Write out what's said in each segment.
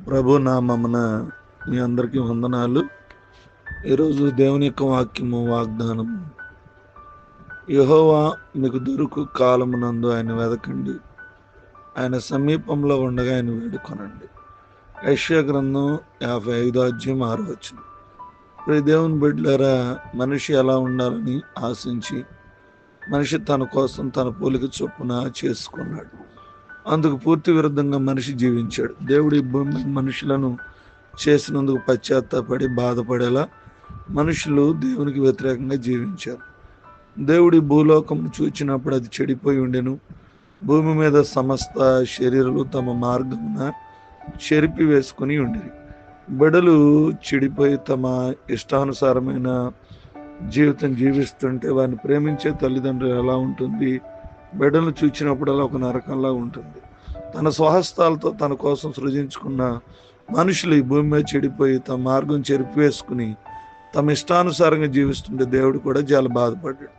ప్రభు నామమున మీ అందరికీ వందనాలు. ఈరోజు దేవుని యొక్క వాగ్దానం, యెహోవా మీకు దొరుకు కాలమునందు ఆయన వెదకండి, ఆయన సమీపంలో ఉండగా ఆయన వేడుకొనండి. యెషయా గ్రంథం 55:6. ప్రియ దేవుని బిడ్డలారా, మనిషి ఎలా ఉండాలని ఆశించి మనిషి తన కోసం తన పోలిక చొప్పున చేసుకున్నాడు. అందుకు పూర్తి విరుద్ధంగా మనిషి జీవించాడు. దేవుడు ఈ భూమి మనుషులను చేసినందుకు పశ్చాత్తాపడి బాధపడేలా మనుషులు దేవునికి వ్యతిరేకంగా జీవించారు. దేవుడి భూలోకం చూచినప్పుడు అది చెడిపోయి ఉండెను. భూమి మీద సమస్త శరీరాలు తమ మార్గమున చెరిపి వేసుకుని ఉండిరి. బిడ్డలు చెడిపోయి తమ ఇష్టానుసారమైన జీవితం జీవిస్తుంటే వారిని ప్రేమించే తల్లిదండ్రులు ఎలా ఉంటుంది? బిడ్డలను చూచినప్పుడల్లా ఒక నరకంలా ఉంటుంది. తన స్వహస్తాలతో తన కోసం సృజించుకున్న మనుషులు ఈ భూమి మీద చెడిపోయి తమ మార్గం చెరిపివేసుకుని తమ ఇష్టానుసారంగా జీవిస్తుంటే దేవుడు కూడా చాలా బాధపడ్డాడు.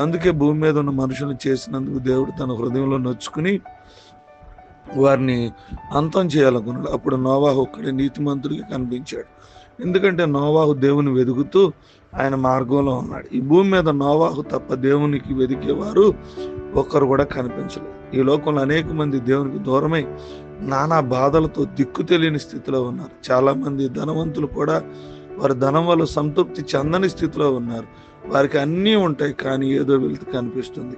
అందుకే భూమి మీద ఉన్న మనుషులను చేసినందుకు దేవుడు తన హృదయంలో నొచ్చుకుని వారిని అంతం చేయాలనుకున్నాడు. అప్పుడు నోవాహు ఒక్కడే నీతిమంతుడికి కనిపించాడు. ఎందుకంటే నోవాహు దేవుని వెతుకుతూ ఆయన మార్గంలో ఉన్నాడు. ఈ భూమి మీద నోవాహు తప్ప దేవునికి వెతికేవారు ఒక్కరు కూడా కనిపించలేదు. ఈ లోకంలో అనేక మంది దేవునికి దూరమై నానా బాధలతో దిక్కు తెలియని స్థితిలో ఉన్నారు. చాలా మంది ధనవంతులు కూడా వారి ధనం వల్ల సంతృప్తి చెందని స్థితిలో ఉన్నారు. వారికి అన్నీ ఉంటాయి, కానీ ఏదో వెలితి కనిపిస్తుంది.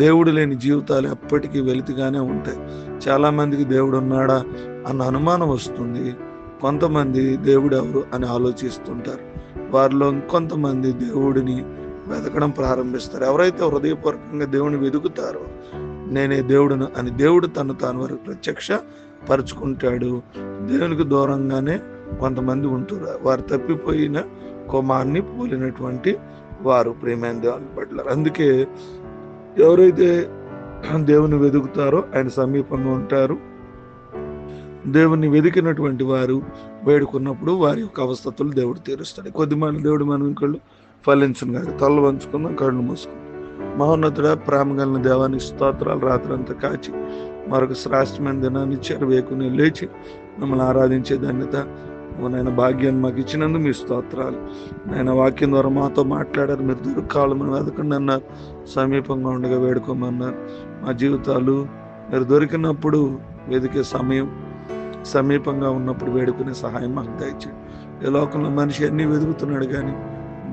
దేవుడు లేని జీవితాలు ఎప్పటికీ వెలితిగానే ఉంటాయి. చాలా మందికి దేవుడు ఉన్నాడా అన్న అనుమానం వస్తుంది. కొంతమంది దేవుడు ఎవరు అని ఆలోచిస్తుంటారు. వారిలో ఇంకొంతమంది దేవుడిని వెతకడం ప్రారంభిస్తారు. ఎవరైతే హృదయపూర్వకంగా దేవుని వెతుకుతారో నేనే దేవుడును అని దేవుడు తను తాను వారికి ప్రత్యక్ష పరుచుకుంటాడు. దేవునికి దూరంగానే కొంతమంది ఉంటున్నారు. వారు తప్పిపోయిన కుమార్ని పోలినటువంటి వారు ప్రియమైన దేవుని పట్ల. అందుకే ఎవరైతే దేవుని వెతుకుతారో ఆయన సమీపంగా ఉంటారు. దేవుని వెతికినటువంటి వారు వేడుకున్నప్పుడు వారి యొక్క అవస్థతులు దేవుడు తీరుస్తాడు. కొద్దిమంది దేవుడు మనం కళ్ళు ఫలించను కాదు. తల వంచుకుందాం, కళ్ళు మూసుకుందాం. మహోన్నతుడ, ప్రేమ కలిగిన దేవానికి స్తోత్రాలు. రాత్రంతా కాచి మరొక శ్రేష్టమైన దినాన్ని ఇచ్చారు. వేకుని లేచి మిమ్మల్ని ఆరాధించే ధన్యత నేను భాగ్యాన్ని మాకు ఇచ్చినందుకు మీ స్తోత్రాలు. నేను వాక్యం ద్వారా మాతో మాట్లాడారు. మీరు దొరకాలని వెతకండి అన్నారు. సమీపంగా ఉండగా వేడుకోమన్నారు. మా జీవితాలు మీరు దొరికినప్పుడు వెతికే సమయం, సమీపంగా ఉన్నప్పుడు వేడుకునే సహాయం మాకు దయచేయండి. ఈ లోకంలో మనిషి అన్నీ వెతుకుతున్నాడు, కానీ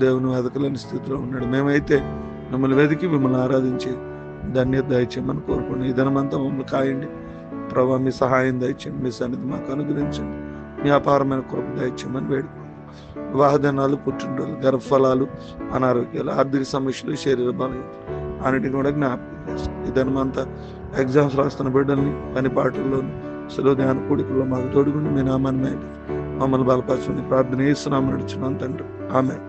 దేవుని వెతకలేని స్థితిలో ఉన్నాడు. మేమైతే మిమ్మల్ని వెతికి మిమ్మల్ని ఆరాధించి ధన్యత దయచేయమని కోరుకోండి. ఈ దినమంతా మమ్మల్ని కాయండి ప్రభావ. మీ సహాయం దయచేయండి. మీ సన్నిధి మాకు అనుగ్రహించండి. మీ అపారమైన కృప దయచేయమని వేడుకోండి. వివాహ దినాలు, పుట్టినరోజులు, గర్భఫలాలు, అనారోగ్యాలు, ఆర్థిక సమస్యలు, శరీర బలం అన్నిటిని కూడా జ్ఞాపకం చేసుకోండి. ఈ దినమంతా ఎగ్జామ్స్ రాస్తున్న బిడ్డల్ని పని పాటల్లోనూ సెలవు ధ్యాన కూడికల్లో మాకు తోడుగుండి మీ నామాన్ని మమ్మల్ని బలపరచుకుని ప్రార్థన చేస్తున్నాము నడుచున్నాను తండ్రి. ఆమేన్.